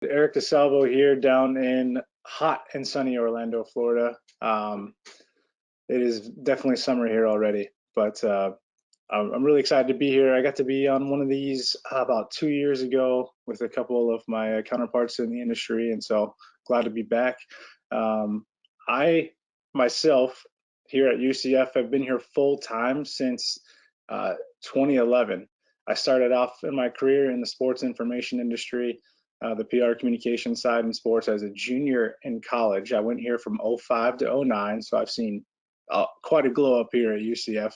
Eric DeSalvo here down in hot and sunny Orlando, Florida. It is definitely summer here already, but I'm really excited to be here. I got to be on one of these about 2 years ago with a couple of my counterparts in the industry, and so glad to be back. I myself here at UCF have been here full time since 2011. I started off in my career in the sports information industry, the PR communication side in sports as a junior in college. I went here from '05 to '09, so I've seen quite a glow up here at UCF.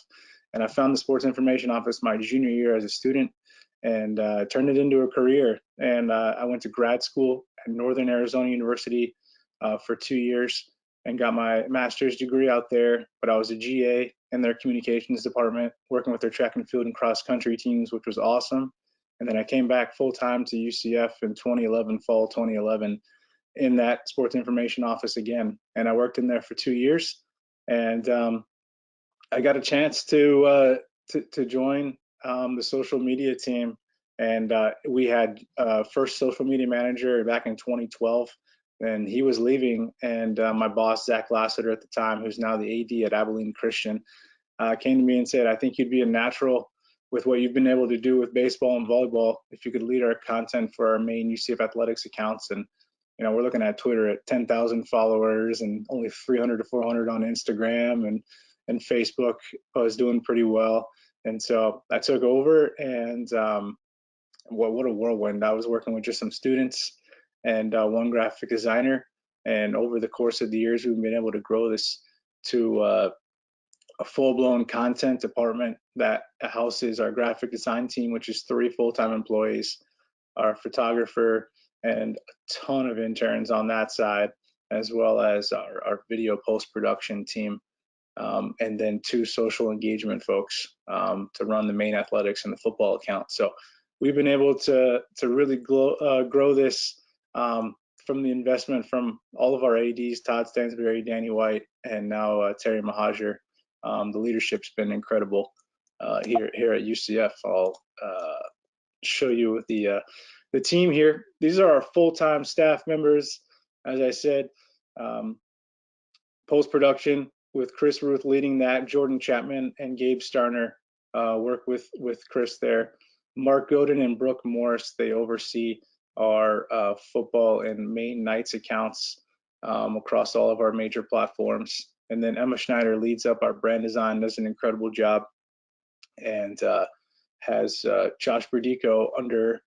And I found the sports information office my junior year as a student and turned it into a career. And I went to grad school at Northern Arizona University for 2 years and got my master's degree out there. But I was a GA in their communications department, working with their track and field and cross country teams, which was awesome. And then I came back full time to UCF in 2011, fall 2011, in that sports information office again. And I worked in there for 2 years. And I got a chance to join the social media team, and we had first social media manager back in 2012, and he was leaving, and my boss Zach Lassiter at the time, who's now the AD at Abilene Christian, came to me and said, "I think you'd be a natural with what you've been able to do with baseball and volleyball if you could lead our content for our main UCF athletics accounts." And we're looking at Twitter at 10,000 followers and only 300 to 400 on Instagram, and Facebook was doing pretty well. And so I took over, and what a whirlwind. I was working with just some students and one graphic designer. And over the course of the years, we've been able to grow this to a full-blown content department that houses our graphic design team, which is 3 full-time employees, our photographer, and a ton of interns on that side, as well as our video post-production team. And then 2 social engagement folks to run the main athletics and the football account. So we've been able to really grow this from the investment from all of our ADs, Todd Stansberry, Danny White, and now Terry Mahajer. The leadership's been incredible here at UCF. I'll show you the team here. These are our full-time staff members, as I said. Post-production with Chris Ruth leading that, Jordan Chapman and Gabe Starner work with Chris there. Mark Godin and Brooke Morris, they oversee our football and main nights accounts across all of our major platforms. And then Emma Schneider leads up our brand design, does an incredible job, and has Josh Berdico under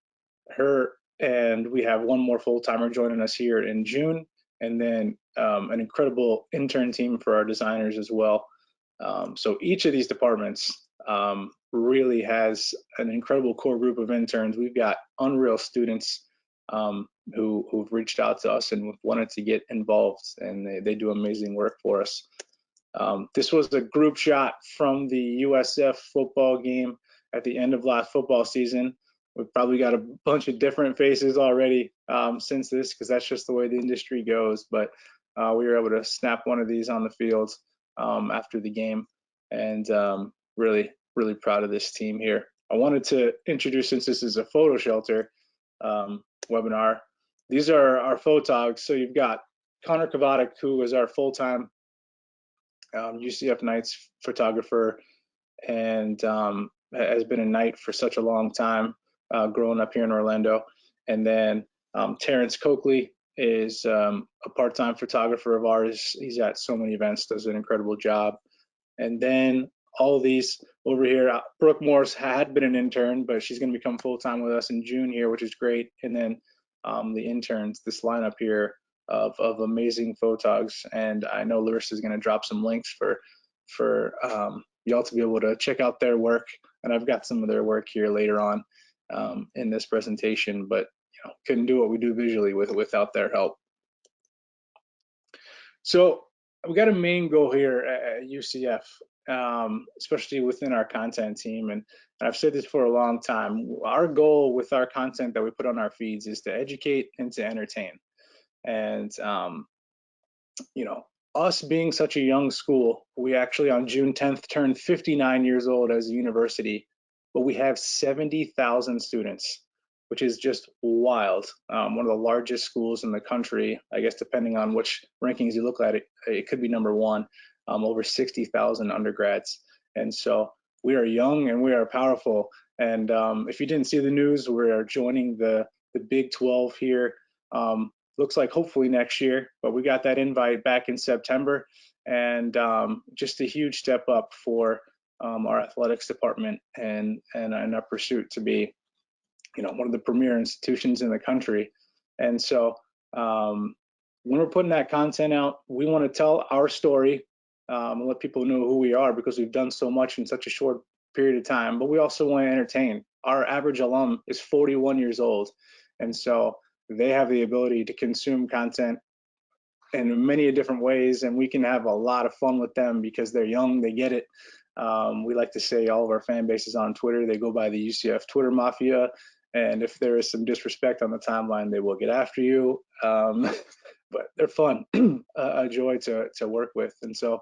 her. And we have one more full-timer joining us here in June, and then an incredible intern team for our designers as well. So each of these departments really has an incredible core group of interns. We've got unreal students who've reached out to us and wanted to get involved, and they do amazing work for us. This was a group shot from the USF football game at the end of last football season. We've probably got a bunch of different faces already since this, because that's just the way the industry goes. But we were able to snap one of these on the field after the game, and really, really proud of this team here. I wanted to introduce, since this is a PhotoShelter webinar, these are our Photogs. So you've got Connor Kavadik, who is our full-time UCF Knights photographer, and has been a Knight for such a long time, growing up here in Orlando. And then Terrence Coakley is a part-time photographer of ours. He's at so many events, does an incredible job. And then all of these over here, Brooke Morris had been an intern, but she's going to become full-time with us in June here, which is great. And then the interns, this lineup here of amazing Photogs. And I know Larissa is going to drop some links for y'all to be able to check out their work. And I've got some of their work here later on in this presentation, but couldn't do what we do visually without their help. So we got a main goal here at UCF, especially within our content team, and I've said this for a long time. Our goal with our content that we put on our feeds is to educate and to entertain. And us being such a young school, we actually on June 10th turned 59 years old as a university, but we have 70,000 students. which is just wild. One of the largest schools in the country, I guess, depending on which rankings you look at it, it could be number one, over 60,000 undergrads. And so we are young and we are powerful. And if you didn't see the news, we are joining the Big 12 here. Looks like hopefully next year, but we got that invite back in September, and just a huge step up for our athletics department and our pursuit to be, one of the premier institutions in the country. And so when we're putting that content out, we want to tell our story and let people know who we are, because we've done so much in such a short period of time. But we also want to entertain. Our average alum is 41 years old, and so they have the ability to consume content in many different ways, and we can have a lot of fun with them because they're young, they get it. We like to say all of our fan bases on Twitter, they go by the UCF Twitter Mafia, and if there is some disrespect on the timeline, they will get after you. But they're fun, a joy to work with. And so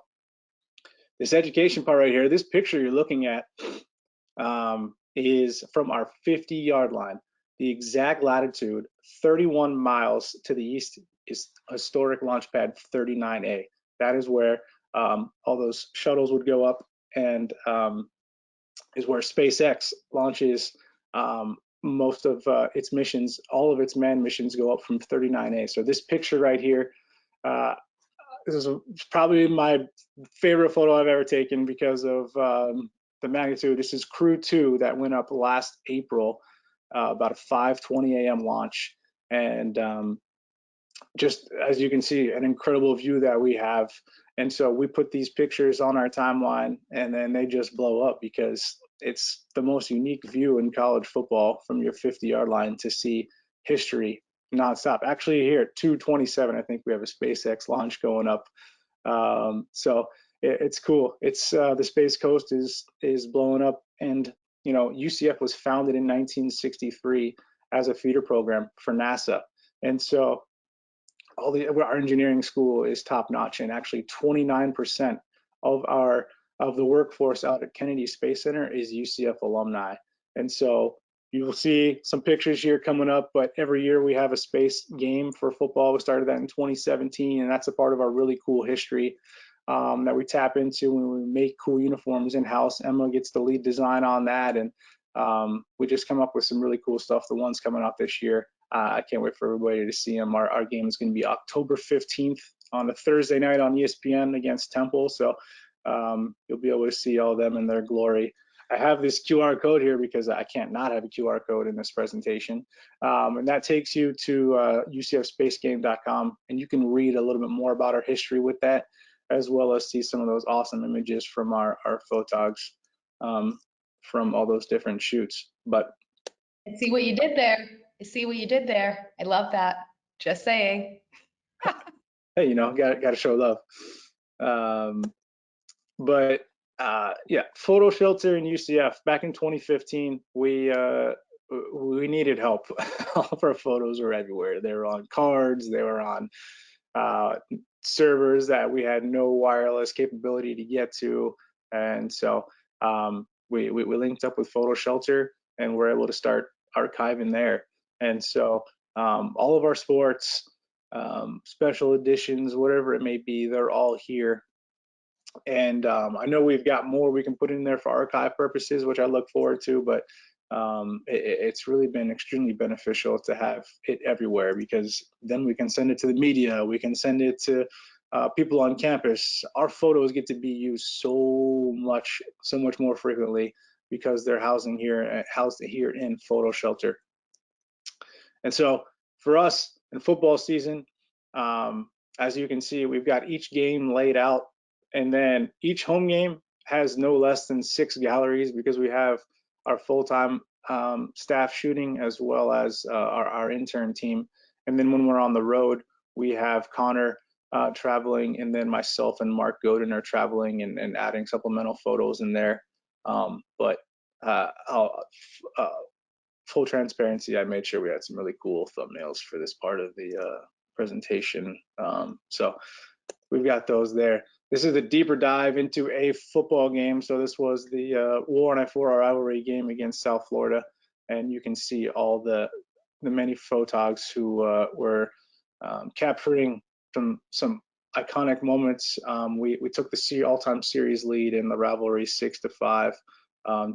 this education part right here, this picture you're looking at is from our 50-yard line. The exact latitude, 31 miles to the east, is historic launch pad 39A. That is where all those shuttles would go up, and is where SpaceX launches most of its missions. All of its manned missions go up from 39A. So this picture right here, this is probably my favorite photo I've ever taken because of the magnitude. This is Crew 2 that went up last April, about a 5:20 a.m. launch, and just as you can see, an incredible view that we have. And so we put these pictures on our timeline, and then they just blow up because it's the most unique view in college football from your 50-yard line to see history nonstop. Actually, here at 2:27, I think we have a SpaceX launch going up. So it's cool. It's the Space Coast is blowing up, and UCF was founded in 1963 as a feeder program for NASA, and so our engineering school is top notch, and actually 29% of the workforce out at Kennedy Space Center is UCF alumni. And so you will see some pictures here coming up, but every year we have a space game for football. We started that in 2017, and that's a part of our really cool history that we tap into when we make cool uniforms in-house. Emma gets the lead design on that, and we just come up with some really cool stuff. The ones coming out this year, I can't wait for everybody to see them. Our game is going to be October 15th on a Thursday night on ESPN against Temple, so you'll be able to see all of them in their glory. I have this QR code here because I can't not have a QR code in this presentation, and that takes you to ucfspacegame.com, and you can read a little bit more about our history with that, as well as see some of those awesome images from our Photogs from all those different shoots. But I see what you did there. I see what you did there. I love that. Just saying. Hey, got to show love. But yeah, PhotoShelter and UCF back in 2015, we needed help. All of our photos were everywhere. They were on cards. They were on servers that we had no wireless capability to get to, and so we linked up with PhotoShelter, and we're able to start archiving there. And so all of our sports, special editions, whatever it may be, they're all here. And I know we've got more we can put in there for archive purposes, which I look forward to, but it's really been extremely beneficial to have it everywhere, because then we can send it to the media, we can send it to people on campus. Our photos get to be used so much more frequently because they're housed here in PhotoShelter. And so for us in football season, as you can see, we've got each game laid out, and then each home game has no less than 6 galleries because we have our full-time staff shooting as well as our intern team. And then when we're on the road, we have Connor traveling, and then myself and Mark Godin are traveling and adding supplemental photos in there. But full transparency, I made sure we had some really cool thumbnails for this part of the presentation. So we've got those there. This is a deeper dive into a football game. So this was the War on I-4 rivalry game against South Florida. and you can see all the many photogs who were capturing some iconic moments. We took the all-time series lead in the rivalry 6-5.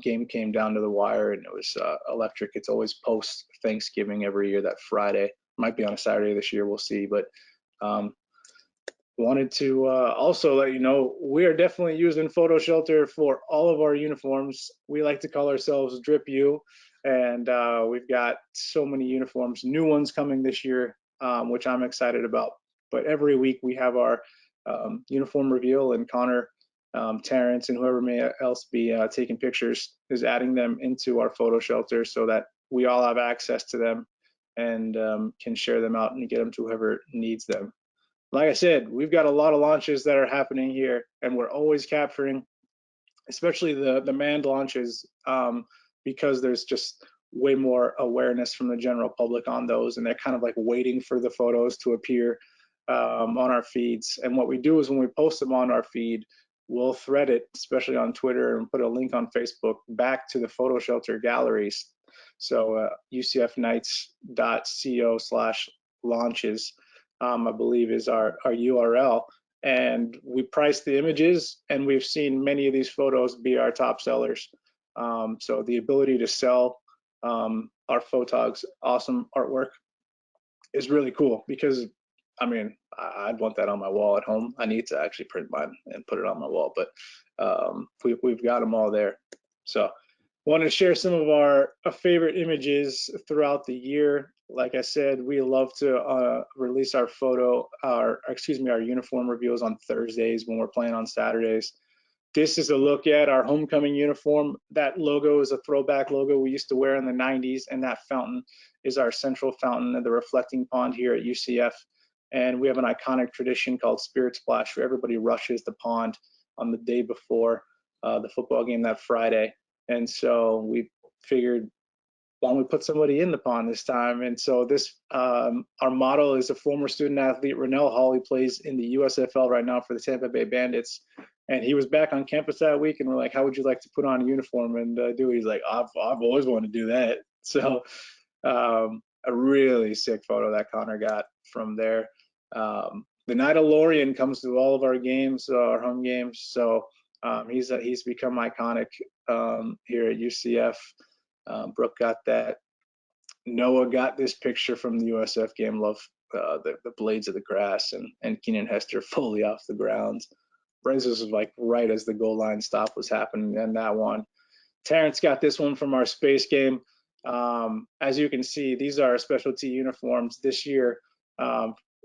Game came down to the wire, and it was electric. It's always post Thanksgiving every year, that Friday. Might be on a Saturday this year, we'll see. But wanted to also let you know we are definitely using PhotoShelter for all of our uniforms. We like to call ourselves Drip U, and we've got so many uniforms, new ones coming this year, which I'm excited about. But every week we have our uniform reveal, and Connor, Terrence, and whoever may else be taking pictures is adding them into our PhotoShelter so that we all have access to them and can share them out and get them to whoever needs them. Like I said, we've got a lot of launches that are happening here, and we're always capturing, especially the manned launches, because there's just way more awareness from the general public on those, and they're kind of like waiting for the photos to appear on our feeds. And what we do is when we post them on our feed, we'll thread it, especially on Twitter, and put a link on Facebook back to the PhotoShelter galleries. So ucfknights.co/launches. I believe is our URL, and we price the images, and we've seen many of these photos be our top sellers. So the ability to sell our Photogs awesome artwork is really cool, because I mean, I'd want that on my wall at home. I need to actually print mine and put it on my wall, but we've got them all there. So wanted to share some of our favorite images throughout the year. Like I said, we love to release our uniform reveals on Thursdays when we're playing on Saturdays. This is a look at our homecoming uniform. That logo is a throwback logo we used to wear in the 90s, and that fountain is our central fountain of the reflecting pond here at UCF. And we have an iconic tradition called Spirit Splash, where everybody rushes the pond on the day before the football game that Friday. And so we figured, why don't we put somebody in the pond this time? And so this, our model is a former student athlete, Rennell Hall. He plays in the USFL right now for the Tampa Bay Bandits. And he was back on campus that week, and we're like, how would you like to put on a uniform and do it? He's like, I've always wanted to do that. So a really sick photo that Connor got from there. The Night of Lorian comes to all of our games, our home games. So he's become iconic here at UCF. Brooke got that. Noah got this picture from the USF game. Love the blades of the grass, and Keenan Hester fully off the ground. Brazos was like right as the goal line stop was happening in that one. Terrence got this one from our space game. As you can see, these are our specialty uniforms. This year,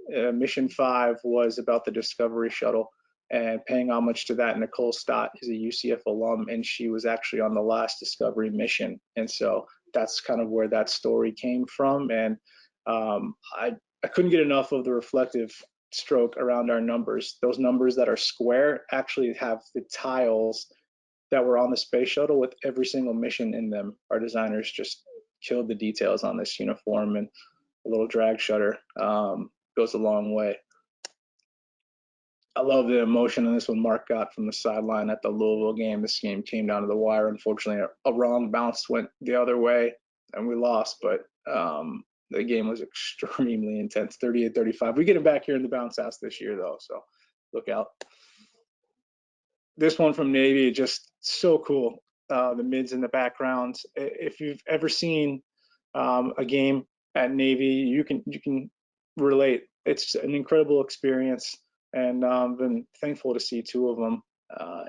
Mission 5 was about the Discovery Shuttle, and paying homage to that, Nicole Stott is a UCF alum, and she was actually on the last Discovery mission. And so that's kind of where that story came from. And I couldn't get enough of the reflective stroke around our numbers. Those numbers that are square actually have the tiles that were on the space shuttle with every single mission in them. Our designers just killed the details on this uniform, and a little drag shutter goes a long way. I love the emotion on this one Mark got from the sideline at the Louisville game. This game came down to the wire. Unfortunately, a wrong bounce went the other way, and we lost, but the game was extremely intense, 38-35. We get it back here in the bounce house this year, though, so look out. This one from Navy, just so cool. The mids in the background. If you've ever seen a game at Navy, you can relate. It's an incredible experience, and I've been thankful to see two of them.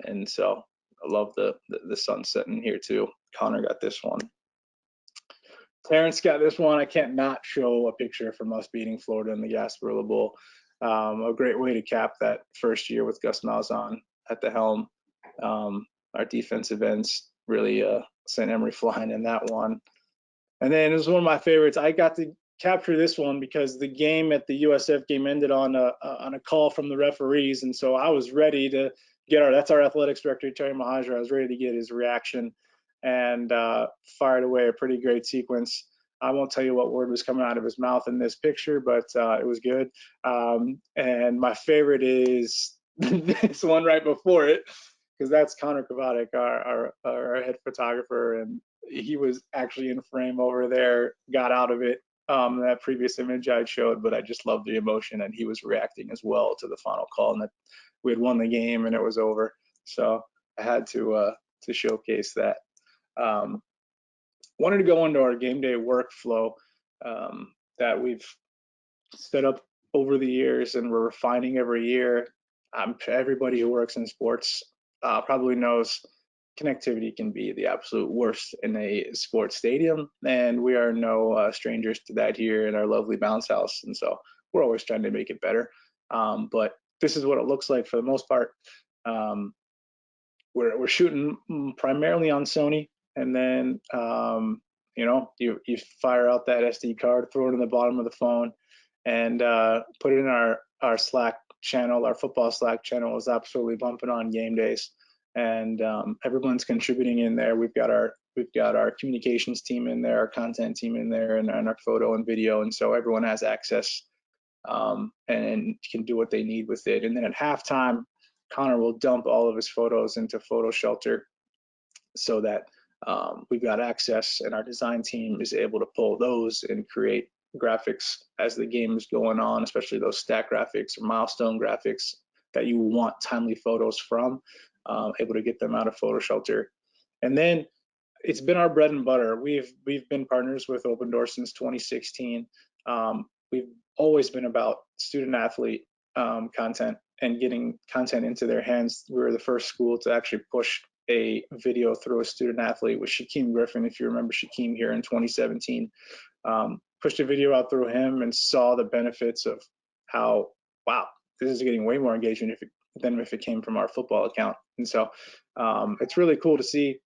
And so I love the sunset in here too. Connor got this one. Terrence got this one. I can't not show a picture from us beating Florida in the Gasparilla Bowl. A great way to cap that first year with Gus Malzahn at the helm. Our defensive ends really sent Emory flying in that one. And then it was one of my favorites. I got to capture this one because the game at the USF game ended on a call from the referees, and so I was ready to get that's our athletics director, Terry Mahajer. I was ready to get his reaction, and fired away a pretty great sequence. I won't tell you what word was coming out of his mouth in this picture, but it was good. And my favorite is this one right before it, because that's Connor Kovacic, our head photographer, and he was actually in frame over there, got out of it. That previous image I showed, but I just loved the emotion, and he was reacting as well to the final call, and that we had won the game and it was over. So I had to showcase that. Wanted to go into our game day workflow that we've set up over the years and we're refining every year. Everybody who works in sports probably knows connectivity can be the absolute worst in a sports stadium, and we are no strangers to that here in our lovely bounce house. And so we're always trying to make it better. But this is what it looks like for the most part. We're shooting primarily on Sony, and then you fire out that SD card, throw it in the bottom of the phone, and put it in our Slack channel. Our football Slack channel is absolutely bumping on game days, and everyone's contributing in there. We've got our communications team in there, our content team in there, and our photo and video, and so everyone has access and can do what they need with it. And then at halftime, Connor will dump all of his photos into PhotoShelter so that we've got access, and our design team is able to pull those and create graphics as the game is going on, especially those stat graphics or milestone graphics that you want timely photos from, able to get them out of PhotoShelter. And then it's been our bread and butter. We've been partners with Open Door since 2016. We've always been about student athlete content and getting content into their hands. We were the first school to actually push a video through a student athlete with Shaquem Griffin. If you remember Shaquem here in 2017, pushed a video out through him and saw the benefits of how, wow, this is getting way more engagement than if it came from our football account. And so it's really cool to see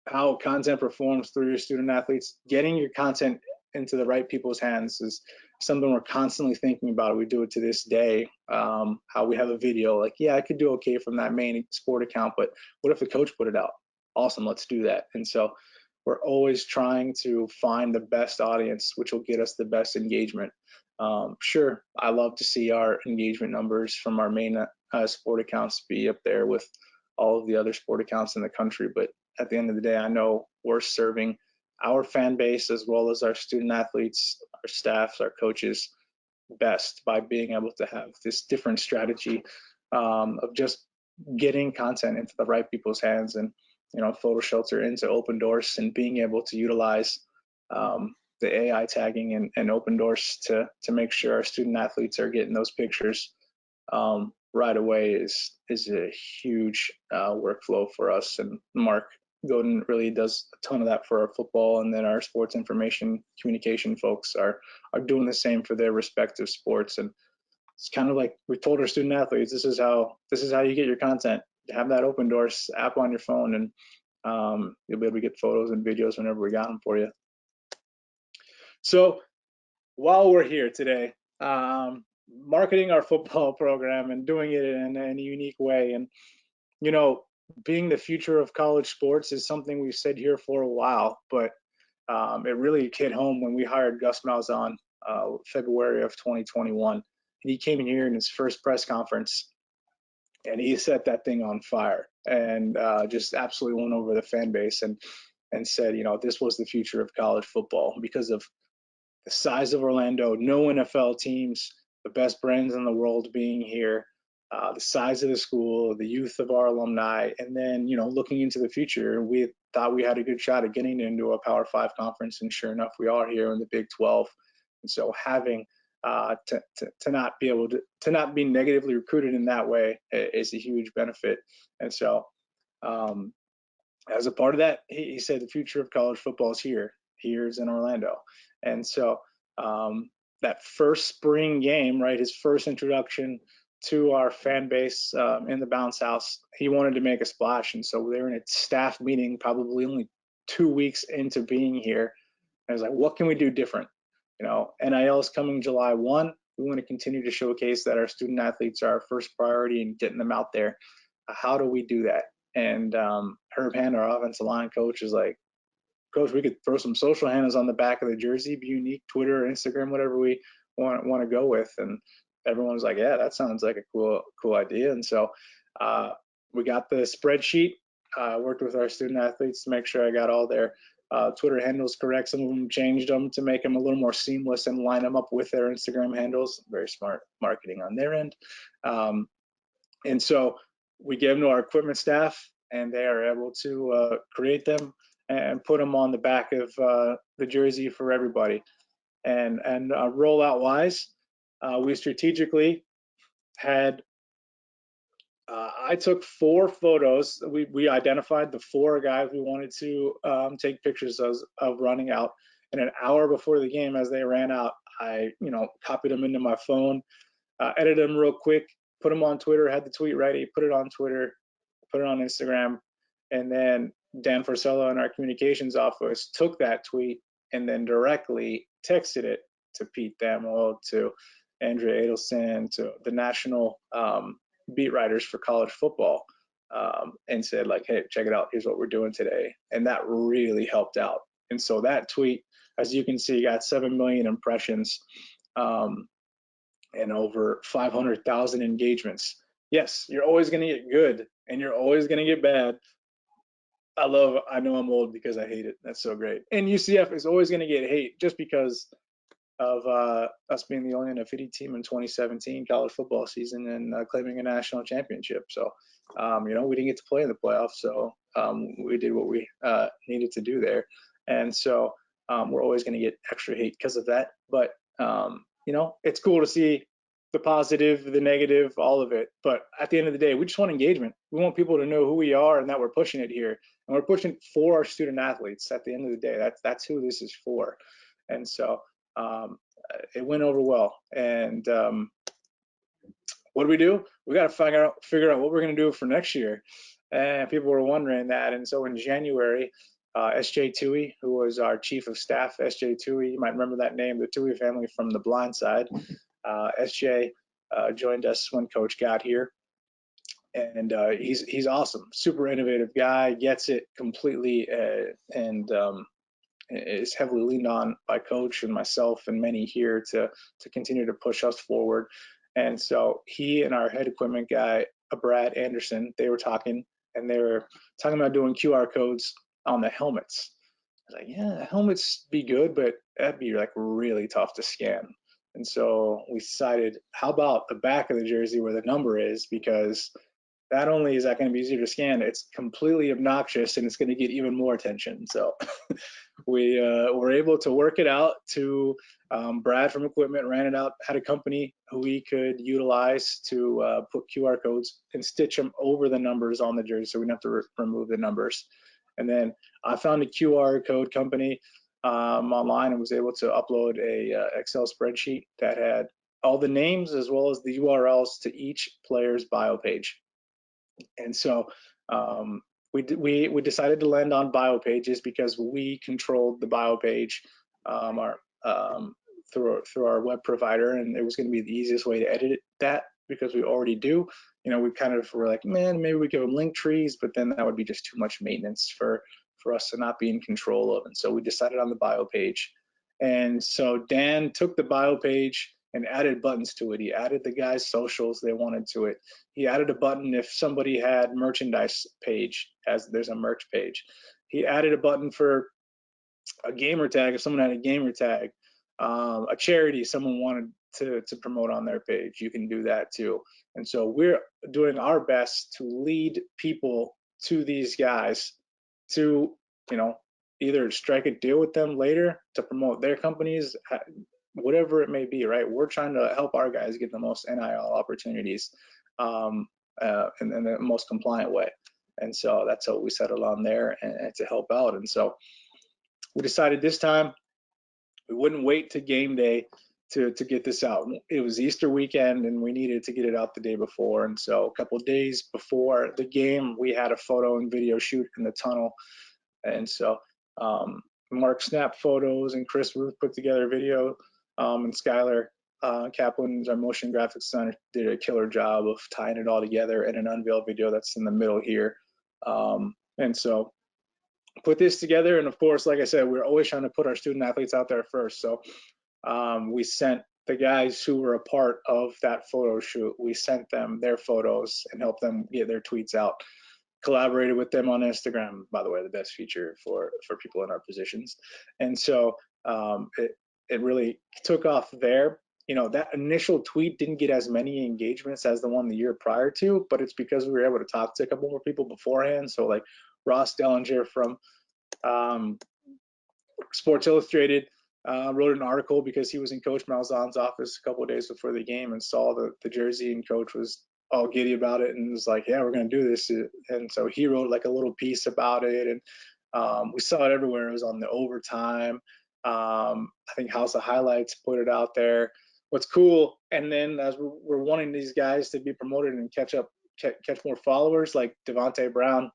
how content performs through your student athletes. Getting your content into the right people's hands is something we're constantly thinking about. We do it to this day. How we have a video, like, yeah, I could do okay from that main sport account, but what if the coach put it out? Awesome, let's do that. And so we're always trying to find the best audience, which will get us the best engagement. Sure, I love to see our engagement numbers from our main sport accounts be up there with all of the other sport accounts in the country, but at the end of the day, I know we're serving our fan base as well as our student athletes, our staffs, our coaches best by being able to have this different strategy of just getting content into the right people's hands, and PhotoShelter into Open Doors, and being able to utilize the AI tagging and Open Doors to make sure our student athletes are getting those pictures right away is a huge workflow for us. And Mark Godin really does a ton of that for our football, and then our sports information communication folks are doing the same for their respective sports. And it's kind of like we told our student athletes, this is how you get your content. Have that Open Doors app on your phone, and you'll be able to get photos and videos whenever we got them for you. So while we're here today, marketing our football program and doing it in a unique way, and being the future of college sports is something we've said here for a while, but it really hit home when we hired Gus Malzahn February of 2021. And he came in here in his first press conference, and he set that thing on fire, and just absolutely won over the fan base, and said, this was the future of college football because of the size of Orlando, no NFL teams, the best brands in the world being here, the size of the school, the youth of our alumni, and then, looking into the future, we thought we had a good shot at getting into a Power 5 conference, and sure enough, we are here in the Big 12. And so having to not be able to not be negatively recruited in that way is a huge benefit. And so as a part of that, he said the future of college football is here's in Orlando. And so that first spring game, right, his first introduction to our fan base in the bounce house, he wanted to make a splash. And so they were in a staff meeting probably only 2 weeks into being here. And I was like, what can we do different? NIL is coming July 1. We want to continue to showcase that our student athletes are our first priority and getting them out there. How do we do that? And Herb Hand, our offensive line coach, is like, Coach, we could throw some social handles on the back of the jersey, be unique, Twitter, Instagram, whatever we want to go with. And everyone was like, yeah, that sounds like a cool idea. And so we got the spreadsheet, worked with our student athletes to make sure I got all their Twitter handles correct. Some of them changed them to make them a little more seamless and line them up with their Instagram handles. Very smart marketing on their end. And so we give them to our equipment staff, and they are able to create them and put them on the back of the jersey for everybody. And rollout wise, we strategically had I took 4 photos. We identified the 4 guys we wanted to take pictures of running out. And an hour before the game, as they ran out, I copied them into my phone, edited them real quick, put them on Twitter, had the tweet ready, put it on Twitter, put it on Instagram, and then Dan Forcello in our communications office took that tweet and then directly texted it to Pete Thamel, to Andrea Adelson, to the national beat writers for college football, and said, like, hey, check it out, here's what we're doing today. And that really helped out. And so that tweet, as you can see, got 7 million impressions and over 500,000 engagements. Yes, you're always going to get good and you're always going to get bad. I know I'm old because I hate it. That's so great. And UCF is always going to get hate just because of us being the only undefeated team in 2017 college football season and claiming a national championship. So, we didn't get to play in the playoffs. So we did what we needed to do there. And so we're always going to get extra hate because of that. But, it's cool to see the positive, the negative, all of it. But at the end of the day, we just want engagement. We want people to know who we are and that we're pushing it here. And we're pushing it for our student athletes. At the end of the day, that's who this is for. And so it went over well. And what do? We got to figure out what we're going to do for next year. And people were wondering that. And so in January, SJ Tui, who was our chief of staff, SJ Tui, you might remember that name, the Tui family from The Blind Side. SJ joined us when Coach got here. And he's awesome, super innovative guy, gets it completely, and is heavily leaned on by Coach and myself and many here to continue to push us forward. And so he and our head equipment guy, Brad Anderson, they were talking about doing QR codes on the helmets. I was like, yeah, helmets be good, but that'd be like really tough to scan. And so we decided, how about the back of the jersey where the number is, because not only is that going to be easier to scan, it's completely obnoxious and it's going to get even more attention. So we were able to work it out to Brad from equipment ran it out, had a company who we could utilize to put QR codes and stitch them over the numbers on the jersey so we didn't have to remove the numbers. And then I found a QR code company online and was able to upload a Excel spreadsheet that had all the names as well as the URLs to each player's bio page. And so we decided to land on bio pages because we controlled the bio page through our web provider, and it was going to be the easiest way to edit that because we already do. We kind of were like, man, maybe we give them link trees, but then that would be just too much maintenance for us to not be in control of. And so we decided on the bio page. And so Dan took the bio page and added buttons to it. He added the guys' socials they wanted to it. He added a button if somebody had merchandise page, as there's a merch page. He added a button for a gamer tag if someone had a gamer tag. A charity someone wanted to promote on their page, you can do that too. And so we're doing our best to lead people to these guys to, either strike a deal with them later to promote their companies, whatever it may be, right? We're trying to help our guys get the most NIL opportunities in the most compliant way. And so that's what we settled on there and to help out. And so we decided this time we wouldn't wait to game day to get this out. It was Easter weekend and we needed to get it out the day before. And so a couple of days before the game, we had a photo and video shoot in the tunnel. And so Mark snapped photos and Chris Ruth put together a video, and Skylar Kaplan, our motion graphics designer, did a killer job of tying it all together in an unveiled video that's in the middle here. And so put this together, and of course, like I said, we're always trying to put our student athletes out there first. So we sent the guys who were a part of that photo shoot, we sent them their photos and helped them get their tweets out. collaborated with them on Instagram, by the way, the best feature for people in our positions. And so it really took off there. You know, that initial tweet didn't get as many engagements as the one the year prior to, but it's because we were able to talk to a couple more people beforehand. So like Ross Dellinger from Sports Illustrated wrote an article because he was in Coach Malzahn's office a couple of days before the game and saw the jersey, and Coach was all giddy about it and was like, yeah, we're going to do this. And so he wrote like a little piece about it, and we saw it everywhere. It was on the overtime. I think House of Highlights put it out there. What's cool, and then as we're wanting these guys to be promoted and catch more followers, like Devontae Brown,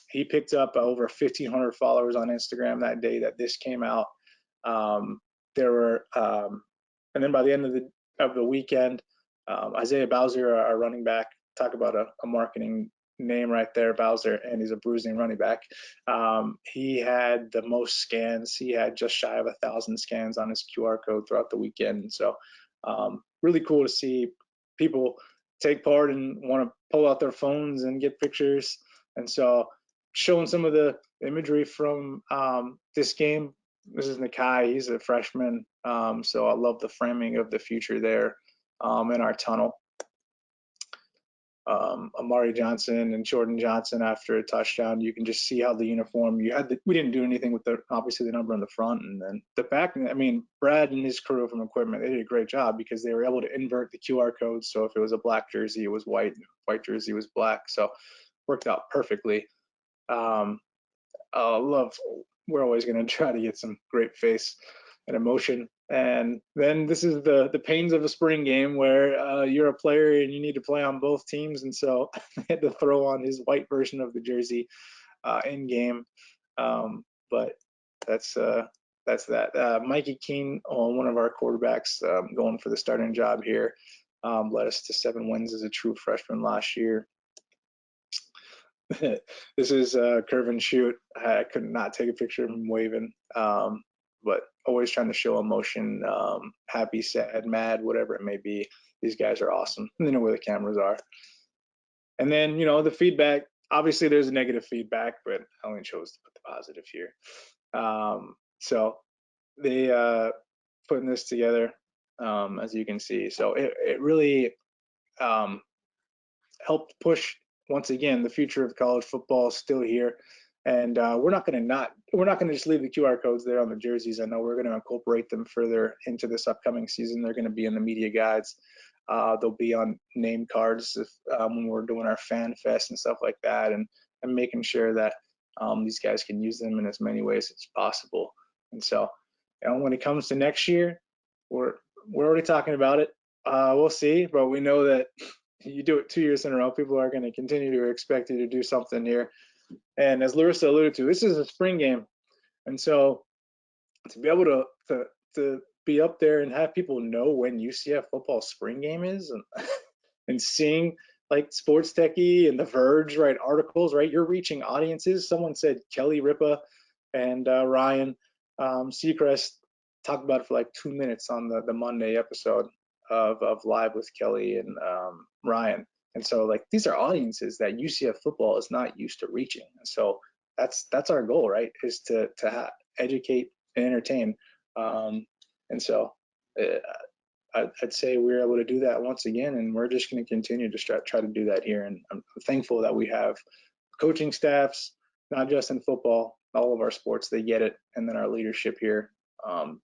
he picked up over 1,500 followers on Instagram that day that this came out. There were, and then by the end of the weekend, Isaiah Bowser, our running back, talk about a marketing name right there, Bowser, and he's a bruising running back. He had the most scans. He had just shy of 1,000 scans on his QR code throughout the weekend. And so really cool to see people take part and want to pull out their phones and get pictures. And so showing some of the imagery from this game. This is Nakai. He's a freshman. So I love the framing of the future there in our tunnel. Amari Johnson and Jordan Johnson after a touchdown. You can just see how the uniform, we didn't do anything with obviously the number on the front, and then the back. I mean, Brad and his crew from equipment, they did a great job because they were able to invert the QR code. So if it was a black jersey, it was white jersey was black. So worked out perfectly. We're always going to try to get some great face and emotion. And then this is the pains of a spring game where you're a player and you need to play on both teams. And so I had to throw on his white version of the jersey in game. But that's that. Mikey Keene, one of our quarterbacks, going for the starting job here, led us to 7 wins as a true freshman last year. This is curve and shoot. I could not take a picture of him waving, but always trying to show emotion, happy, sad, mad, whatever it may be. These guys are awesome. They know where the cameras are. And then, you know, the feedback, obviously there's a negative feedback, but I only chose to put the positive here. So they putting this together, as you can see. So it really helped push, once again, the future of college football is still here, and we're not going to just leave the QR codes there on the jerseys. I know we're going to incorporate them further into this upcoming season. They're going to be in the media guides. They'll be on name cards when we're doing our fan fest and stuff like that, and making sure that these guys can use them in as many ways as possible. And so, you know, when it comes to next year, we're already talking about it. We'll see, but we know that you do it 2 years in a row, people are going to continue to expect you to do something here. And as Larissa alluded to, this is a spring game. And so to be able to be up there and have people know when UCF football spring game is, and seeing like Sports Techie and The Verge, right, articles, right, you're reaching audiences. Someone said Kelly Ripa and Ryan Seacrest talked about it for like 2 minutes on the Monday episode of Live with Kelly and Ryan. And so like these are audiences that UCF football is not used to reaching. And so that's our goal, right? Is to educate and entertain. And so I'd say we're able to do that once again, and we're just going to continue to try to do that here. And I'm thankful that we have coaching staffs, not just in football, all of our sports, they get it. And then our leadership here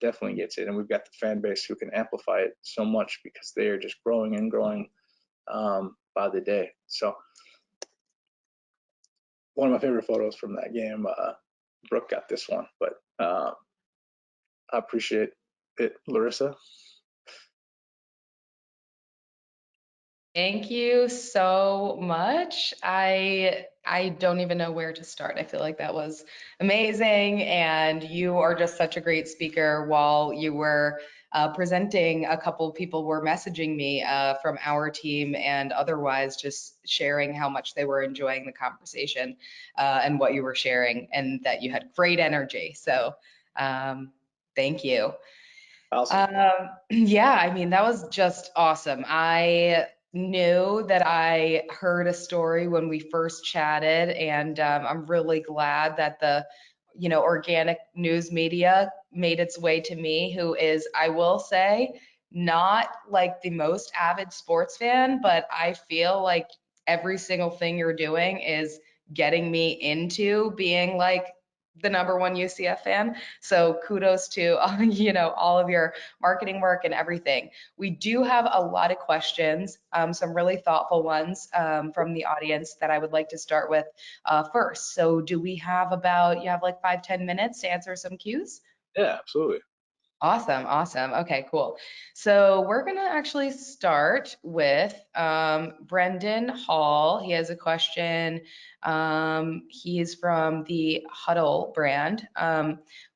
definitely gets it, and we've got the fan base who can amplify it so much because they are just growing and growing by the day. So one of my favorite photos from that game, Brooke got this one, but I appreciate it, Larissa. Thank you so much. I don't even know where to start. I feel like that was amazing, and you are just such a great speaker. While you were presenting, a couple of people were messaging me from our team and otherwise just sharing how much they were enjoying the conversation and what you were sharing, and that you had great energy. So thank you. Awesome. Yeah, I mean, that was just awesome. knew that I heard a story when we first chatted, and I'm really glad that the, organic news media made its way to me, who is, I will say, not like the most avid sports fan, but I feel like every single thing you're doing is getting me into being like the number one UCF fan. So kudos to, all of your marketing work and everything. We do have a lot of questions, some really thoughtful ones from the audience that I would like to start with first. So do we have you have like 5-10 minutes to answer some Qs? Yeah, absolutely. Awesome, awesome. Okay, cool. So we're gonna actually start with Brendan Hall. He has a question. He's from the Huddle brand.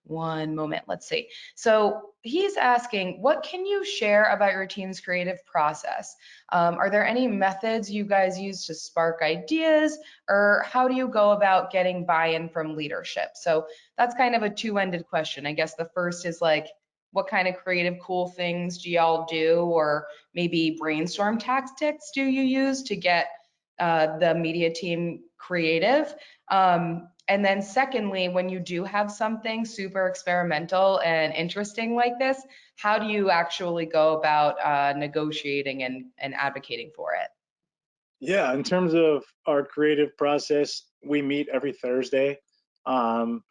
One moment, let's see. So he's asking, what can you share about your team's creative process? Are there any methods you guys use to spark ideas, or how do you go about getting buy-in from leadership? So that's kind of a two-ended question. I guess the first is like, what kind of creative cool things do y'all do, or maybe brainstorm tactics do you use to get the media team creative? And then secondly, when you do have something super experimental and interesting like this, how do you actually go about negotiating and advocating for it? Yeah, in terms of our creative process, we meet every Thursday. Um,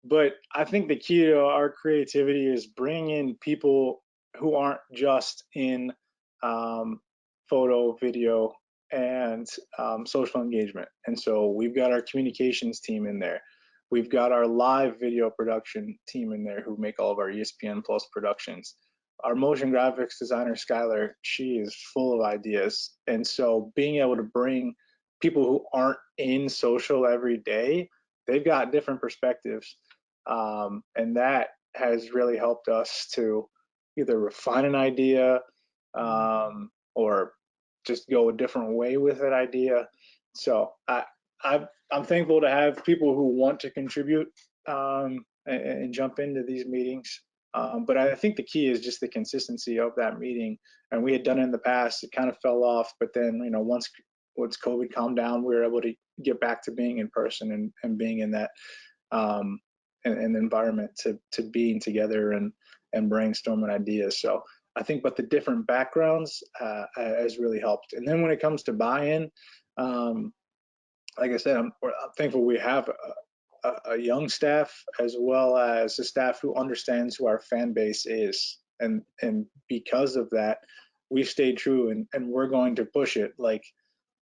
but I think the key to our creativity is bringing in people who aren't just in um, photo, video, and social engagement. And so we've got our communications team in there. We've got our live video production team in there who make all of our ESPN Plus productions. Our motion graphics designer Skylar, she is full of ideas, and so being able to bring people who aren't in social every day, they've got different perspectives, and that has really helped us to either refine an idea or just go a different way with that idea. So I'm thankful to have people who want to contribute and jump into these meetings. But I think the key is just the consistency of that meeting. And we had done it in the past. It kind of fell off, but then once COVID calmed down, we were able to get back to being in person and being in that um, an environment to being together and brainstorming ideas. So I think, but the different backgrounds has really helped. And then when it comes to buy-in, um, like I said, I'm thankful we have a young staff as well as a staff who understands who our fan base is, and because of that, we've stayed true and we're going to push it. Like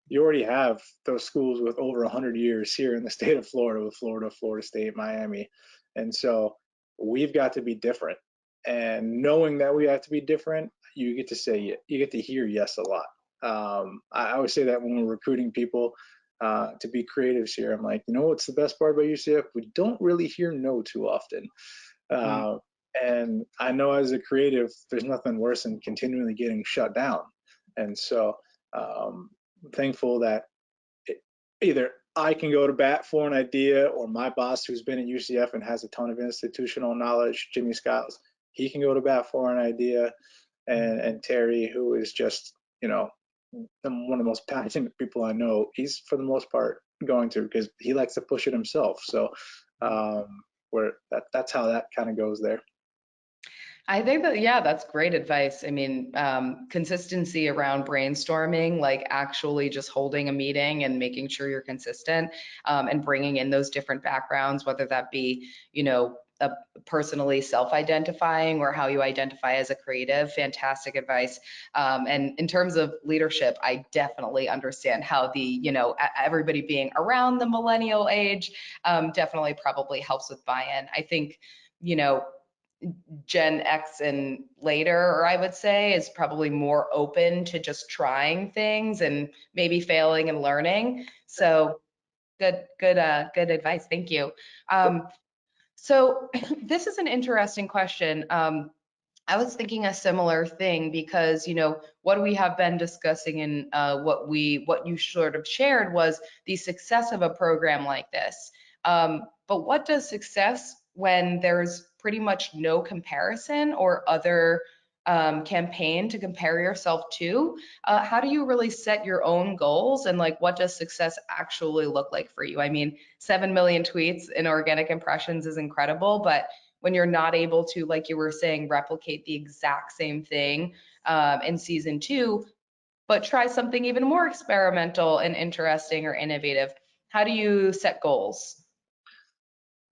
you already have those schools with over 100 years here in the state of Florida, with Florida, Florida State, Miami, and so we've got to be different. And knowing that we have to be different, you get to say you get to hear yes a lot. I always say that when we're recruiting people to be creatives here. I'm like, what's the best part about UCF? We don't really hear no too often. Mm. Uh, and I know as a creative, there's nothing worse than continually getting shut down. And so I'm thankful that either I can go to bat for an idea, or my boss, who's been at UCF and has a ton of institutional knowledge, Jimmy Skiles, he can go to bat for an idea. And Terry, who is just, one of the most passionate people I know, he's for the most part going to, because he likes to push it himself. So where that's how that kind of goes there. I think that, yeah, that's great advice. I mean, consistency around brainstorming, like actually just holding a meeting and making sure you're consistent, and bringing in those different backgrounds, whether that be, personally self-identifying or how you identify as a creative. Fantastic advice. And in terms of leadership, I definitely understand how everybody being around the millennial age, definitely probably helps with buy-in. I think, you know, Gen X and later, or I would say, is probably more open to just trying things and maybe failing and learning. So good advice. Thank you. So this is an interesting question. I was thinking a similar thing because, what we have been discussing and what you sort of shared was the success of a program like this. But what does success when there's pretty much no comparison or other campaign to compare yourself to, how do you really set your own goals, and like what does success actually look like for you? I mean, 7 million tweets in organic impressions is incredible, but when you're not able to, like you were saying, replicate the exact same thing in season 2, but try something even more experimental and interesting or innovative, how do you set goals?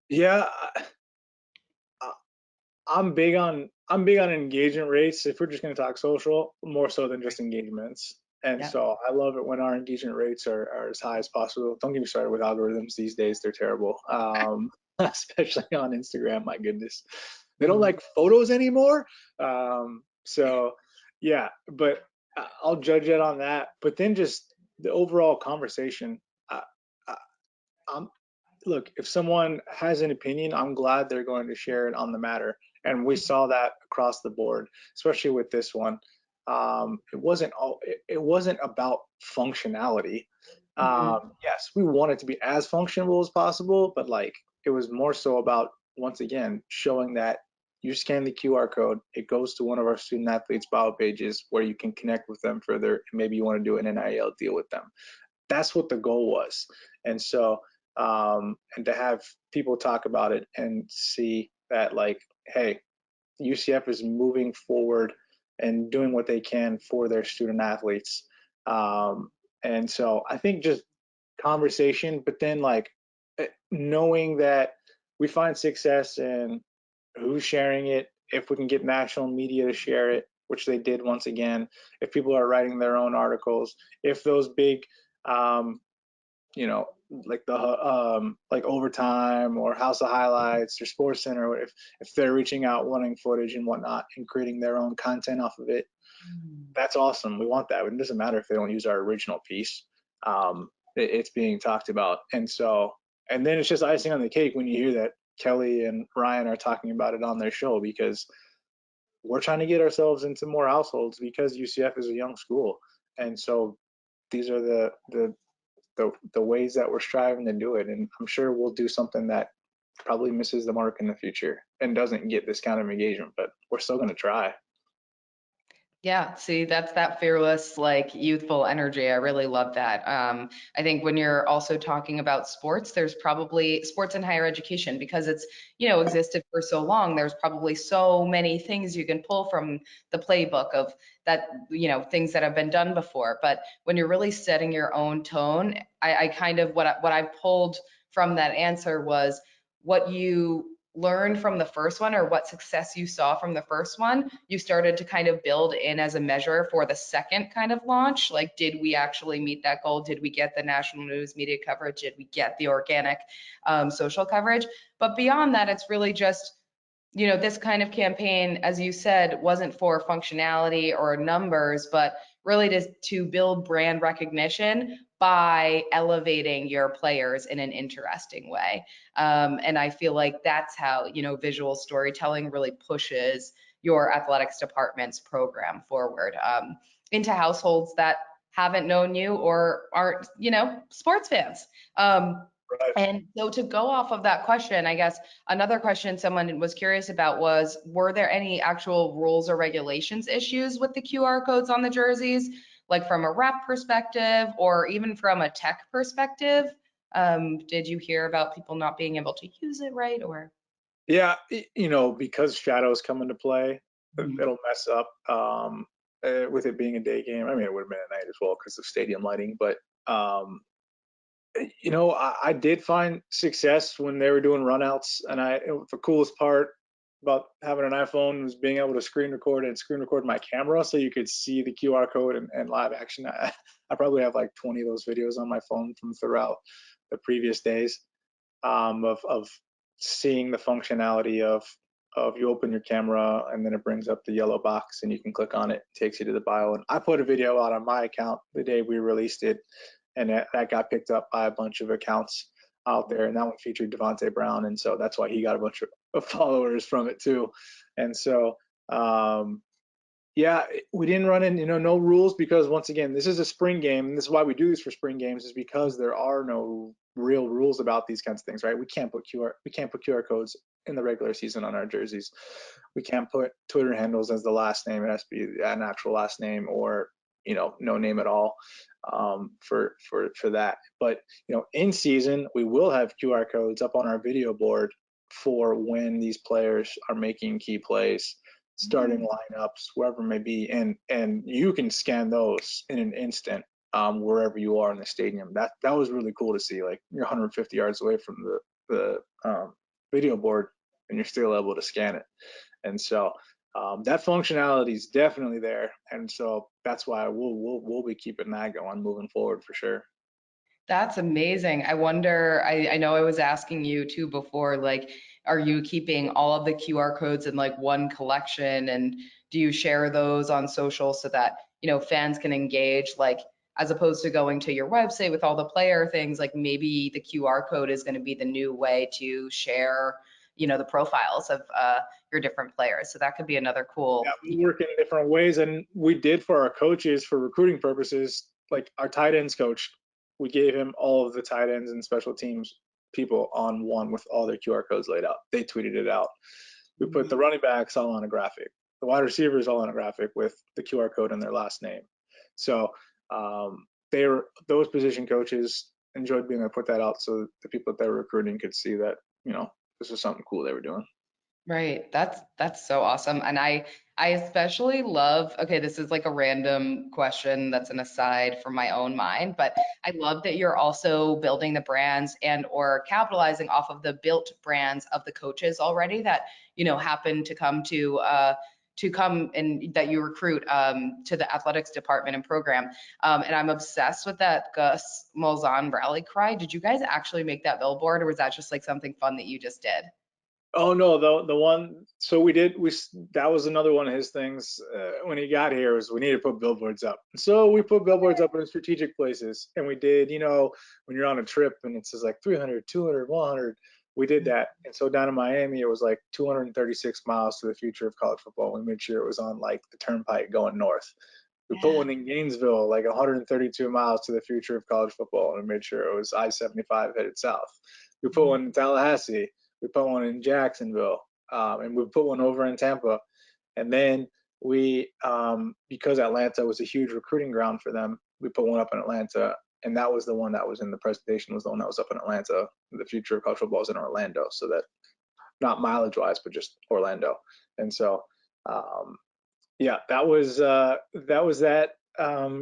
Yeah, I'm big on engagement rates. If we're just going to talk social, more so than just engagements. And Yeah. so I love it when our engagement rates are as high as possible. Don't get me started with algorithms these days; they're terrible. Especially on Instagram. My goodness, they don't like photos anymore. So yeah, but I'll judge it on that. But then just the overall conversation. I, I, I'm look, if someone has an opinion, I'm glad they're going to share it on the matter. And we saw that across the board, especially with this one. It wasn't about functionality. Mhm. Yes, we want it to be as functional as possible, but like it was more so about, once again, showing that you scan the QR code, it goes to one of our student athletes' bio pages where you can connect with them further. And maybe you want to do an NIL deal with them. That's what the goal was. And so, and to have people talk about it and see that, like, hey, UCF is moving forward and doing what they can for their student athletes. Um, and so I think just conversation, but then like knowing that we find success in who's sharing it, if we can get national media to share it, which they did once again, if people are writing their own articles, if those big um, like the like Overtime or House of Highlights or Sports Center, if they're reaching out wanting footage and whatnot and creating their own content off of it, that's awesome. We want that. It doesn't matter if they don't use our original piece. It's being talked about, and so, and then it's just icing on the cake when you hear that Kelly and Ryan are talking about it on their show, because we're trying to get ourselves into more households because UCF is a young school, and so these are the ways that we're striving to do it. And I'm sure we'll do something that probably misses the mark in the future and doesn't get this kind of engagement, but we're still going to try. Yeah, see, that's that fearless, like youthful energy. I really love that. I think when you're also talking about sports, there's probably sports in higher education because it's, existed for so long. There's probably so many things you can pull from the playbook of that, things that have been done before. But when you're really setting your own tone, I kind of what I pulled from that answer was what you learned from the first one or what success you saw from the first one, you started to kind of build in as a measure for the second kind of launch. Like, did we actually meet that goal? Did we get the national news media coverage? Did we get the organic social coverage? But beyond that, it's really just, this kind of campaign, as you said, wasn't for functionality or numbers, but really to build brand recognition by elevating your players in an interesting way. And I feel like that's how, visual storytelling really pushes your athletics department's program forward into households that haven't known you or aren't, sports fans. Right. And so to go off of that question, I guess another question someone was curious about was, were there any actual rules or regulations issues with the QR codes on the jerseys, like from a rep perspective or even from a tech perspective? Did you hear about people not being able to use it right or? Yeah, because shadows come into play, Mhm. it'll mess up with it being a day game. I mean, it would have been at night as well because of stadium lighting, but um, I did find success when they were doing runouts, and the coolest part about having an iPhone was being able to screen record my camera so you could see the QR code and live action. I probably have like 20 of those videos on my phone from throughout the previous days, of seeing the functionality of you open your camera and then it brings up the yellow box and you can click on it, takes you to the bio. And I put a video out on my account the day we released it, and that got picked up by a bunch of accounts out there, and that one featured Devonte Brown, and so that's why he got a bunch of followers from it too. And so yeah, we didn't run in, no rules, because once again, this is a spring game, and this is why we do this for spring games, is because there are no real rules about these kinds of things, right? We can't put QR codes in the regular season on our jerseys. We can't put Twitter handles as the last name. It has to be an actual last name, or no name at all, for that. But in season, we will have QR codes up on our video board for when these players are making key plays, starting lineups, wherever it may be, and you can scan those in an instant, wherever you are in the stadium. That was really cool to see. Like, you're 150 yards away from the video board, and you're still able to scan it. And so that functionality is definitely there, and so that's why we'll be keeping that going moving forward for sure. That's amazing. I wonder, I know I was asking you too before, like, are you keeping all of the QR codes in like one collection, and do you share those on social so that, fans can engage, like, as opposed to going to your website with all the player things, like maybe the QR code is going to be the new way to share, the profiles of your different players. So that could be another Yeah, cool. we work in different ways, and we did for our coaches for recruiting purposes. Like our tight ends coach, we gave him all of the tight ends and special teams people on one with all their QR codes laid out. They tweeted it out. We put the running backs all on a graphic, the wide receivers all on a graphic with the QR code and their last name. So those position coaches enjoyed being able to put that out, so the people that they were recruiting could see that this was something cool they were doing. Right. That's so awesome. And I especially love, okay, this is like a random question that's an aside from my own mind, but I love that you're also building the brands and or capitalizing off of the built brands of the coaches already that, happen to come and that you recruit to the athletics department and program. And I'm obsessed with that Gus Malzahn rally cry. Did you guys actually make that billboard, or was that just like something fun that you just did? Oh no, the one. So that was another one of his things when he got here, was we need to put billboards up. So we put billboards up in strategic places, and we did. When you're on a trip and it says like 300, 200, 100, we did that. And so down in Miami, it was like 236 miles to the future of college football. We made sure it was on like the turnpike going north. We put Yeah. one in Gainesville, like 132 miles to the future of college football, and we made sure it was I-75 headed south. We put one in Tallahassee. We put one in Jacksonville, and we put one over in Tampa. And then because Atlanta was a huge recruiting ground for them, we put one up in Atlanta, and that was the one that was in the presentation, was the one that was up in Atlanta. The future of college football is in Orlando, so that, not mileage wise, but just Orlando. And so, yeah, that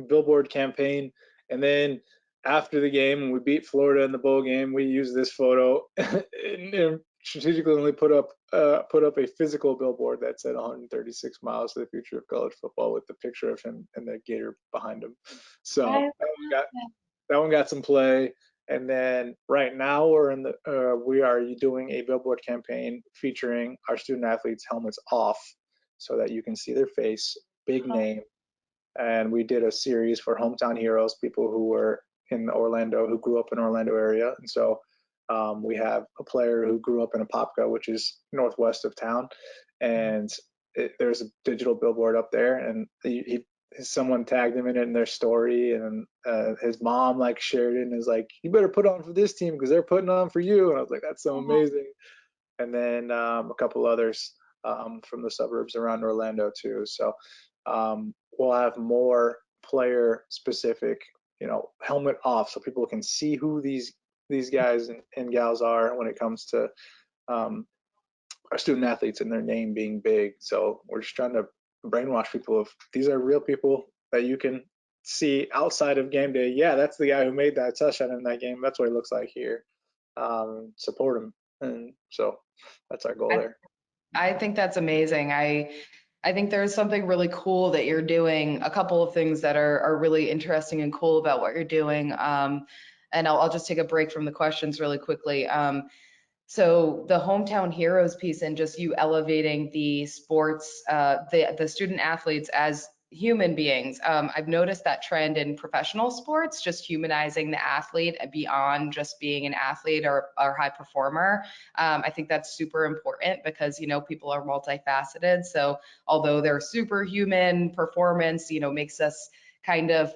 billboard campaign. And then after the game, when we beat Florida in the bowl game, we used this photo and strategically only put up a physical billboard that said 136 miles to the future of college football, with the picture of him and the gator behind him. So I that one got some play. And then right now we are doing a billboard campaign featuring our student athletes helmets off, so that you can see their face, big name. And we did a series for hometown heroes, people who were in Orlando, who grew up in Orlando area. And so we have a player who grew up in Apopka, which is northwest of town, and there's a digital billboard up there, and someone tagged him in it in their story, and his mom like shared it and is like, you better put on for this team because they're putting on for you. And I was like, that's so amazing. And then a couple others from the suburbs around Orlando too. So we'll have more player specific, helmet off, so people can see who these guys and gals are when it comes to our student athletes and their name being big. So we're just trying to brainwash people of, these are real people that you can see outside of game day. Yeah, that's the guy who made that touchdown in that game. That's what he looks like here. Support him. And so that's our goal there. I think that's amazing. I think there's something really cool that you're doing. A couple of things that are really interesting and cool about what you're doing. And I'll just take a break from the questions really quickly. So the hometown heroes piece and just you elevating the sports, the student athletes as human beings. I've noticed that trend in professional sports, just humanizing the athlete beyond just being an athlete or high performer. I think that's super important because, people are multifaceted. So although their superhuman performance, makes us kind of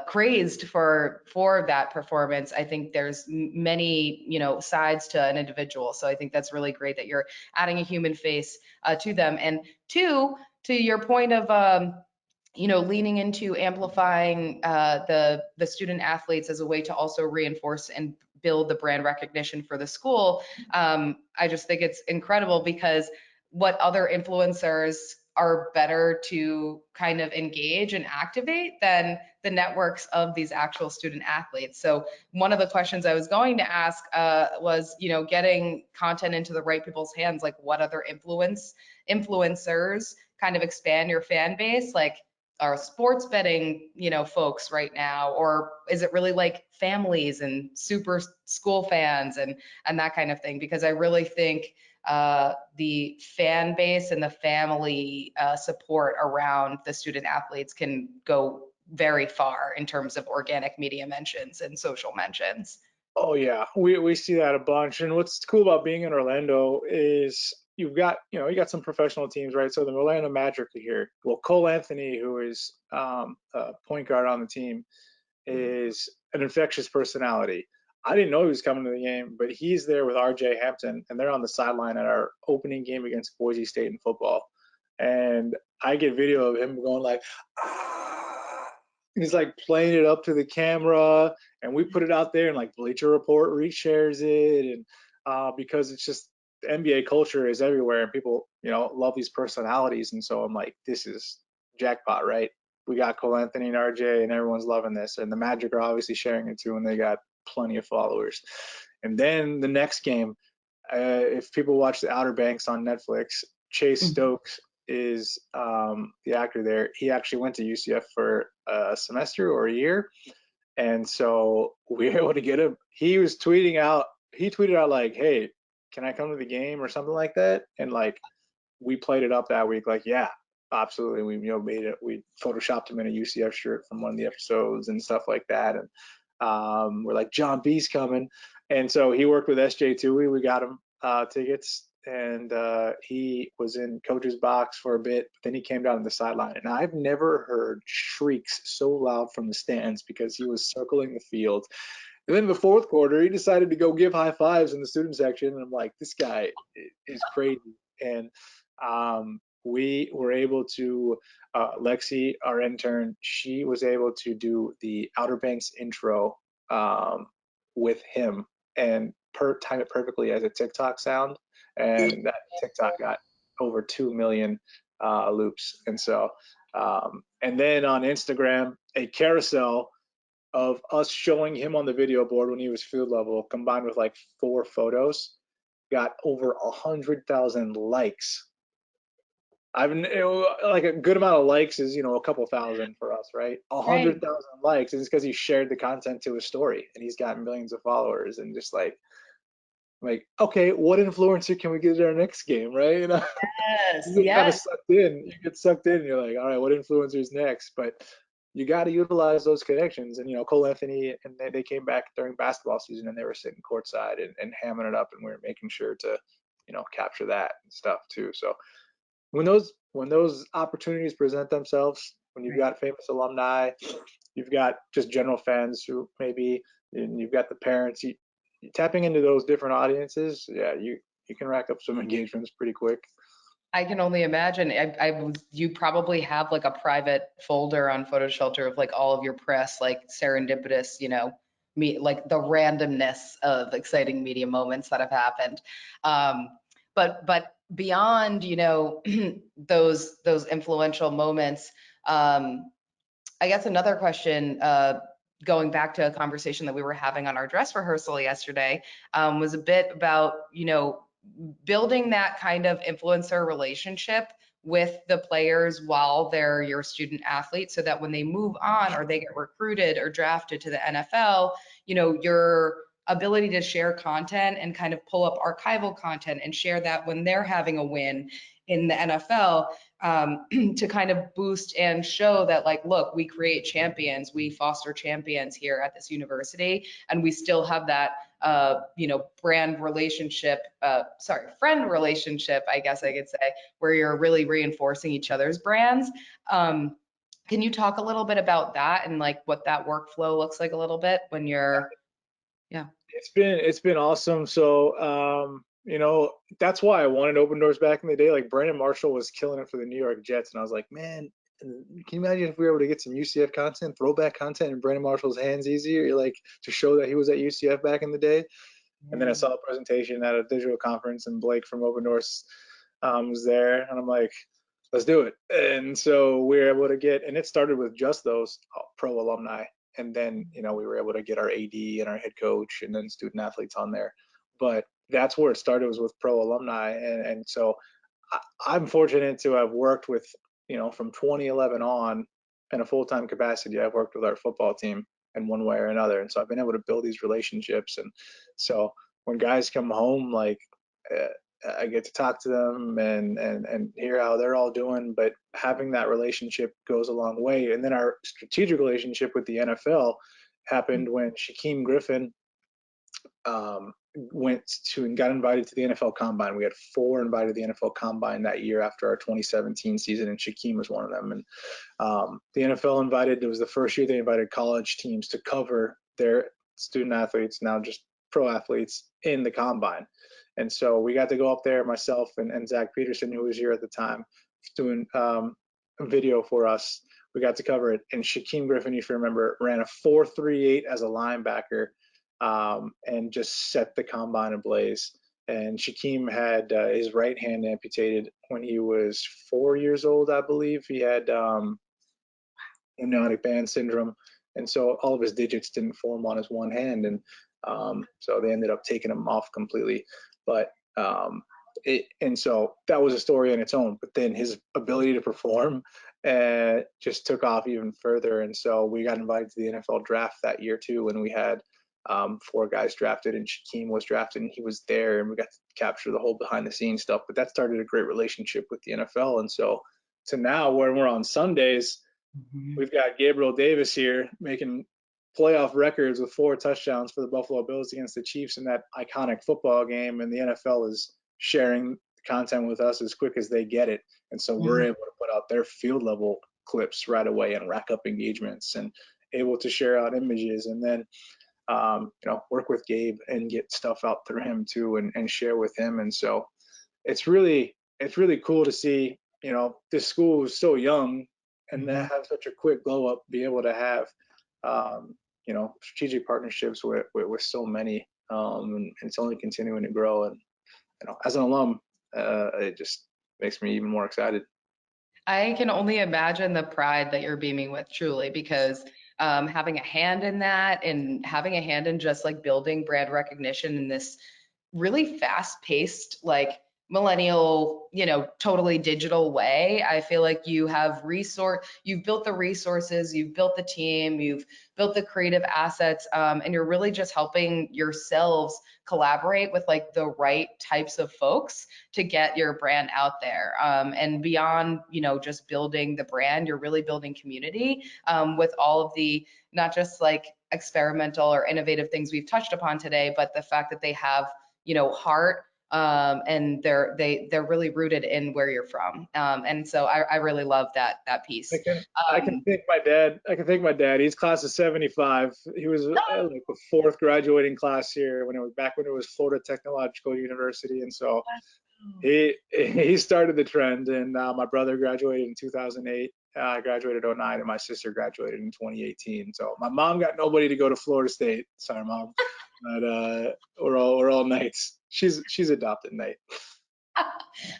crazed for that performance. I think there's many, sides to an individual. So I think that's really great that you're adding a human face to them. And two, to your point of leaning into amplifying the student athletes as a way to also reinforce and build the brand recognition for the school. I just think it's incredible because what other influencers are better to kind of engage and activate than the networks of these actual student athletes. So one of the questions I was going to ask was, getting content into the right people's hands, like what other influencers kind of expand your fan base, like are sports betting, folks right now, or is it really like families and super school fans and that kind of thing? Because I really think the fan base and the family support around the student athletes can go very far in terms of organic media mentions and social mentions. Oh yeah, we see that a bunch. And what's cool about being in Orlando is you got some professional teams, right? So the Orlando Magic are here. Well, Cole Anthony, who is a point guard on the team, is an infectious personality. I didn't know he was coming to the game, but he's there with RJ Hampton, and they're on the sideline at our opening game against Boise State in football. And I get video of him going like, ah. He's like playing it up to the camera, and we put it out there, and like Bleacher Report reshares it, and because it's just NBA culture is everywhere, and people love these personalities, and so I'm like, this is jackpot, right? We got Cole Anthony and RJ, and everyone's loving this. And the Magic are obviously sharing it too, and they got plenty of followers. And then the next game, if people watch The Outer Banks on Netflix, Chase Stokes is the actor there. He actually went to UCF for a semester or a year, and so we were able to get him. He tweeted out like, "Hey, can I come to the game?" or something like that, and like we played it up that week. Like, yeah, absolutely. We made it. We photoshopped him in a UCF shirt from one of the episodes and stuff like that. And we're like, John B's coming, and so he worked with SJ Tui. We got him tickets, and he was in coach's box for a bit. But then he came down to the sideline, and I've never heard shrieks so loud from the stands because he was circling the field. And then in the fourth quarter, he decided to go give high fives in the student section, and I'm like, this guy is crazy. And we were able to, Lexi, our intern, she was able to do the Outer Banks intro with him and time it perfectly as a TikTok sound. And that TikTok got over 2 million loops. And so, and then on Instagram, a carousel of us showing him on the video board when he was field level, combined with like 4 photos, got over 100,000 likes. Like a good amount of likes is a couple thousand for us, right? A Right. 100,000 likes is because he shared the content to his story, and he's got millions of followers, and just like okay, what influencer can we get at our next game, right? Yes, You get kind of yes. sucked in. You get sucked in, and you're like, all right, what influencer's next? But you got to utilize those connections. And Cole Anthony and they came back during basketball season, and they were sitting courtside and hamming it up, and we were making sure to capture that and stuff too. So when those opportunities present themselves, when you've Right. got famous alumni, you've got just general fans who maybe, and you've got the parents, you tapping into those different audiences, yeah, you can rack up some engagements pretty quick. I can only imagine. You probably have like a private folder on PhotoShelter of like all of your press, like serendipitous, like the randomness of exciting media moments that have happened. Um, but beyond, those influential moments, I guess another question, going back to a conversation that we were having on our dress rehearsal yesterday, was a bit about, building that kind of influencer relationship with the players while they're your student athletes so that when they move on or they get recruited or drafted to the NFL, your ability to share content and kind of pull up archival content and share that when they're having a win in the NFL, to kind of boost and show that, like, look, we create champions, we foster champions here at this university, and we still have that brand relationship, friend relationship, I guess I could say, where you're really reinforcing each other's brands. Can you talk a little bit about that and like what that workflow looks like a little bit when you're, yeah. It's been awesome. So that's why I wanted open doors back in the day. Like Brandon Marshall was killing it for the New York Jets, and I was like, man, can you imagine if we were able to get some UCF content, throwback content in Brandon Marshall's hands easier, like to show that he was at UCF back in the day. And then I saw a presentation at a digital conference, and Blake from Open Doors was there, and I'm like, let's do it. And so we were able to get, and it started with just those pro alumni, and then we were able to get our AD and our head coach, and then student athletes on there. But that's where it started, was with pro alumni, and so I'm fortunate to have worked with, from 2011 on in a full-time capacity. I've worked with our football team in one way or another. And so I've been able to build these relationships. And so when guys come home, like, I get to talk to them and hear how they're all doing, but having that relationship goes a long way. And then our strategic relationship with the NFL happened when Shaquem Griffin went to and got invited to the NFL Combine. We had 4 invited to the NFL Combine that year after our 2017 season, and Shaquem was one of them. And the NFL invited, it was the first year they invited college teams to cover their student athletes, now just pro athletes, in the Combine. And so we got to go up there, myself and Zach Peterson, who was here at the time, doing a video for us. We got to cover it. And Shaquem Griffin, if you remember, ran a 4.38 as a linebacker, and just set the Combine ablaze. And Shaquem had his right hand amputated when he was 4 years old, I believe. He had amniotic band syndrome, and so all of his digits didn't form on his one hand, and so they ended up taking him off completely. But and so that was a story in its own. But then his ability to perform just took off even further, and so we got invited to the NFL draft that year too, and we had 4 guys drafted, and Shaquem was drafted, and he was there, and we got to capture the whole behind the scenes stuff. But that started a great relationship with the NFL, and so to now, where we're on Sundays, we've got Gabriel Davis here making playoff records with 4 touchdowns for the Buffalo Bills against the Chiefs in that iconic football game, and the NFL is sharing content with us as quick as they get it, and so we're able to put out their field level clips right away and rack up engagements, and able to share out images, and then work with Gabe and get stuff out through him too, and share with him. And so it's really cool to see, this school is so young and to have such a quick glow up, be able to have, strategic partnerships with so many, and it's only continuing to grow. And, as an alum, it just makes me even more excited. I can only imagine the pride that you're beaming with, truly, because having a hand in that and having a hand in just like building brand recognition in this really fast-paced, like millennial, totally digital way. I feel like you've built the resources, you've built the team, you've built the creative assets, and you're really just helping yourselves collaborate with like the right types of folks to get your brand out there. And beyond, just building the brand, you're really building community, with all of the, not just like experimental or innovative things we've touched upon today, but the fact that they have, heart, and they're really rooted in where you're from. And so I really love that piece. I can thank my dad. I can thank my dad. He's class of '75. He was like the 4th graduating class here when it was Florida Technological University, and so he started the trend. And my brother graduated in 2008. I graduated '09, and my sister graduated in 2018. So my mom got nobody to go to Florida State. Sorry, mom. But we're all Knights. She's adopted Knight.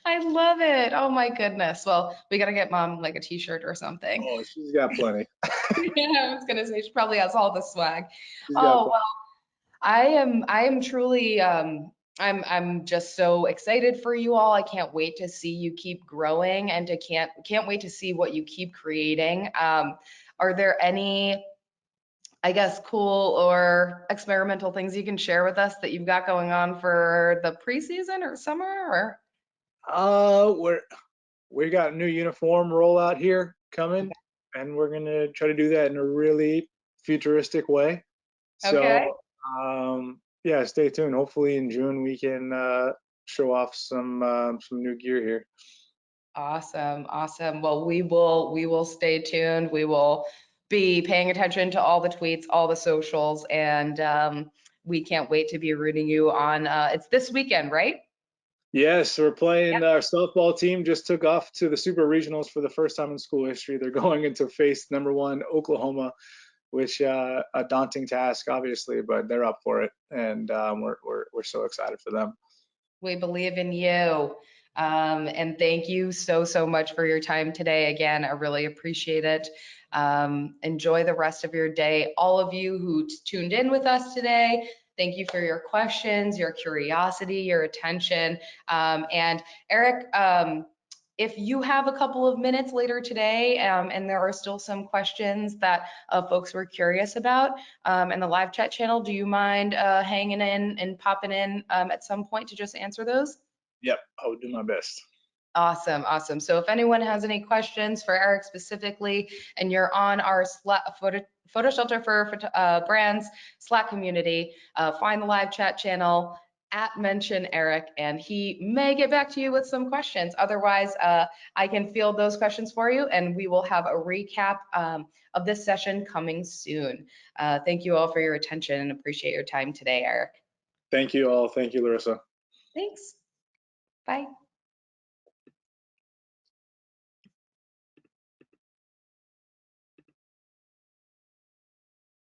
I love it. Oh my goodness. Well, we got to get mom like a t-shirt or something. Oh, she's got plenty. Yeah, I was gonna say she probably has all the swag. She's got Oh plenty. well, I am truly I'm just so excited for you all. I can't wait to see you keep growing and to can't wait to see what you keep creating. Are there any, I guess, cool or experimental things you can share with us that you've got going on for the preseason or summer or? We got a new uniform rollout here coming, and we're gonna try to do that in a really futuristic way. Okay. So yeah, stay tuned. Hopefully in June we can show off some new gear here. Awesome, awesome. Well, we will stay tuned. We will be paying attention to all the tweets, all the socials, and we can't wait to be rooting you on. It's this weekend, right? Yes, we're Yep. playing. Our softball team just took off to the Super Regionals for the first time in school history. They're going into face #1 Oklahoma, which a daunting task, obviously, but they're up for it, and we're so excited for them. We believe in you. And thank you so much for your time today. Again, I really appreciate it. Enjoy the rest of your day. All of you who tuned in with us today, thank you for your questions, your curiosity, your attention. And Eric, if you have a couple of minutes later today and there are still some questions that folks were curious about in the live chat channel, do you mind hanging in and popping in at some point to just answer those? Yep, I will do my best. Awesome, awesome. So if anyone has any questions for Eric specifically, and you're on our PhotoShelter for Brands Slack community, find the live chat channel, mention Eric, and he may get back to you with some questions. Otherwise, I can field those questions for you, and we will have a recap of this session coming soon. Thank you all for your attention and appreciate your time today, Eric. Thank you all. Thank you, Larissa. Thanks. Bye.